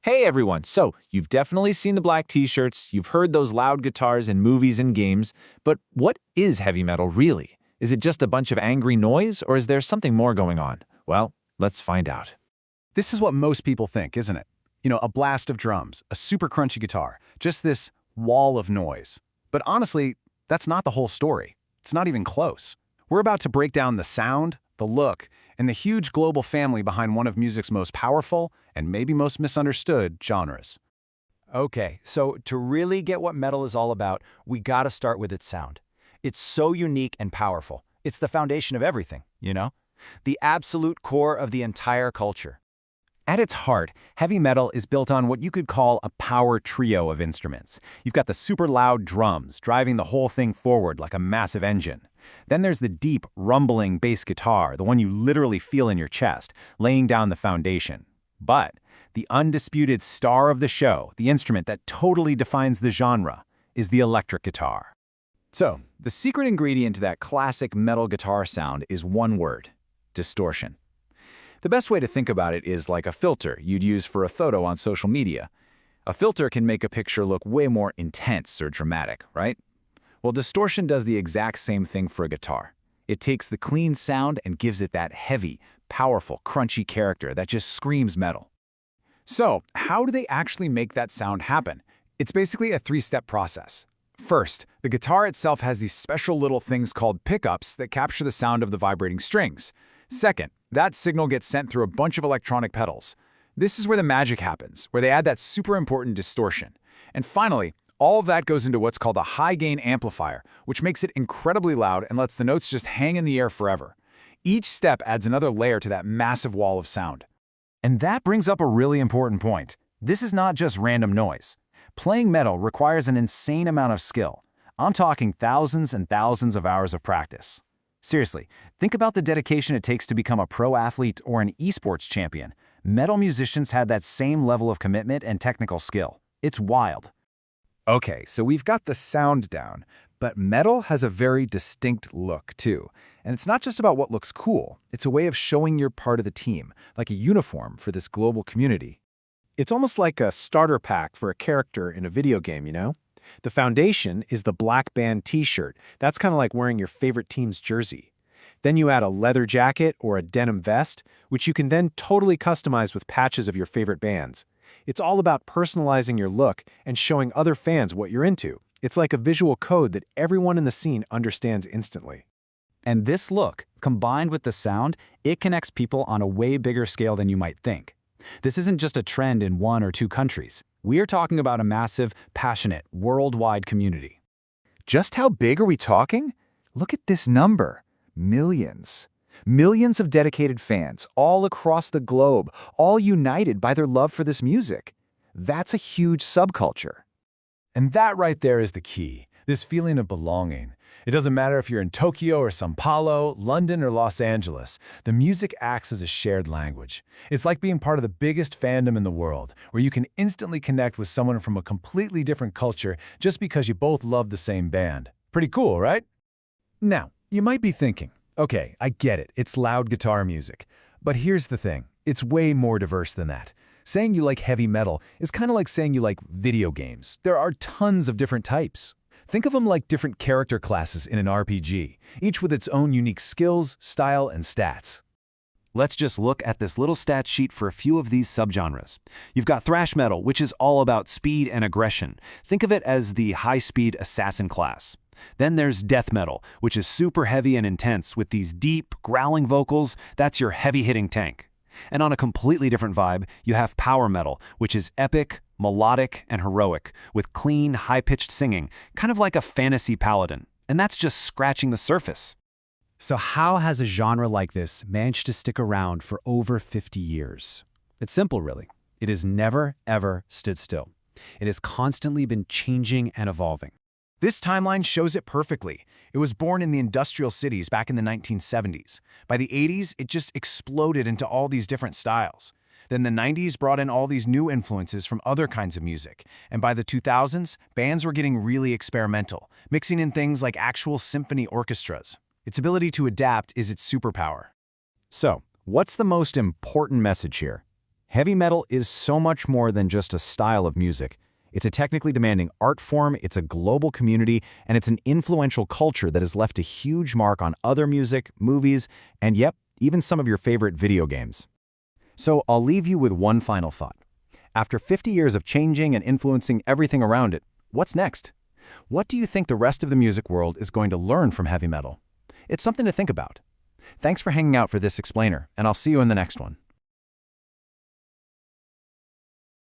Hey everyone, so you've definitely seen the black t-shirts, you've heard those loud guitars in movies and games, but what is heavy metal really? Is it just a bunch of angry noise, or is there something more going on? Well, let's find out. This is what most people think, isn't it? A blast of drums, a super crunchy guitar, just this wall of noise. But honestly, that's not the whole story. It's not even close. We're about to break down the sound, the look, and the huge global family behind one of music's most powerful and maybe most misunderstood genres. Okay, so to really get what metal is all about, we gotta start with its sound. It's so unique and powerful. It's the foundation of everything, you know? The absolute core of the entire culture. At its heart, heavy metal is built on what you could call a power trio of instruments. You've got the super loud drums driving the whole thing forward like a massive engine. Then there's the deep, rumbling bass guitar, the one you literally feel in your chest, laying down the foundation. But the undisputed star of the show, the instrument that totally defines the genre, is the electric guitar. So, the secret ingredient to that classic metal guitar sound is one word: distortion. The best way to think about it is like a filter you'd use for a photo on social media. A filter can make a picture look way more intense or dramatic, right? Well, distortion does the exact same thing for a guitar. It takes the clean sound and gives it that heavy, powerful, crunchy character that just screams metal. So, how do they actually make that sound happen? It's basically a three-step process. First, the guitar itself has these special little things called pickups that capture the sound of the vibrating strings. Second, that signal gets sent through a bunch of electronic pedals. This is where the magic happens, where they add that super important distortion. And finally, all of that goes into what's called a high-gain amplifier, which makes it incredibly loud and lets the notes just hang in the air forever. Each step adds another layer to that massive wall of sound. And that brings up a really important point. This is not just random noise. Playing metal requires an insane amount of skill. I'm talking thousands and thousands of hours of practice. Seriously, think about the dedication it takes to become a pro athlete or an esports champion. Metal musicians had that same level of commitment and technical skill. It's wild. Okay, so we've got the sound down, but metal has a very distinct look too. And it's not just about what looks cool. It's a way of showing you're part of the team, like a uniform for this global community. It's almost like a starter pack for a character in a video game, you know? The foundation is the black band t-shirt. That's kind of like wearing your favorite team's jersey. Then you add a leather jacket or a denim vest, which you can then totally customize with patches of your favorite bands. It's all about personalizing your look and showing other fans what you're into. It's like a visual code that everyone in the scene understands instantly. And this look, combined with the sound, it connects people on a way bigger scale than you might think. This isn't just a trend in one or two countries. We are talking about a massive, passionate, worldwide community. Just how big are we talking? Look at this number. Millions. Millions of dedicated fans all across the globe, all united by their love for this music. That's a huge subculture. And that right there is the key, this feeling of belonging. It doesn't matter if you're in Tokyo or São Paulo, London or Los Angeles, the music acts as a shared language. It's like being part of the biggest fandom in the world, where you can instantly connect with someone from a completely different culture just because you both love the same band. Pretty cool, right? Now, you might be thinking, okay, I get it, it's loud guitar music. But here's the thing, it's way more diverse than that. Saying you like heavy metal is kind of like saying you like video games. There are tons of different types. Think of them like different character classes in an RPG, each with its own unique skills, style, and stats. Let's just look at this little stat sheet for a few of these subgenres. You've got thrash metal, which is all about speed and aggression. Think of it as the high-speed assassin class. Then there's death metal, which is super heavy and intense with these deep, growling vocals. That's your heavy-hitting tank. And on a completely different vibe, you have power metal, which is epic, melodic, and heroic, with clean, high-pitched singing, kind of like a fantasy paladin. And that's just scratching the surface. So how has a genre like this managed to stick around for over 50 years? It's simple, really. It has never, ever stood still. It has constantly been changing and evolving. This timeline shows it perfectly. It was born in the industrial cities back in the 1970s. By the 80s, it just exploded into all these different styles. Then the 90s brought in all these new influences from other kinds of music. And by the 2000s, bands were getting really experimental, mixing in things like actual symphony orchestras. Its ability to adapt is its superpower. So, what's the most important message here? Heavy metal is so much more than just a style of music. It's a technically demanding art form, it's a global community, and it's an influential culture that has left a huge mark on other music, movies, and yep, even some of your favorite video games. So I'll leave you with one final thought. After 50 years of changing and influencing everything around it, what's next? What do you think the rest of the music world is going to learn from heavy metal? It's something to think about. Thanks for hanging out for this explainer, and I'll see you in the next one.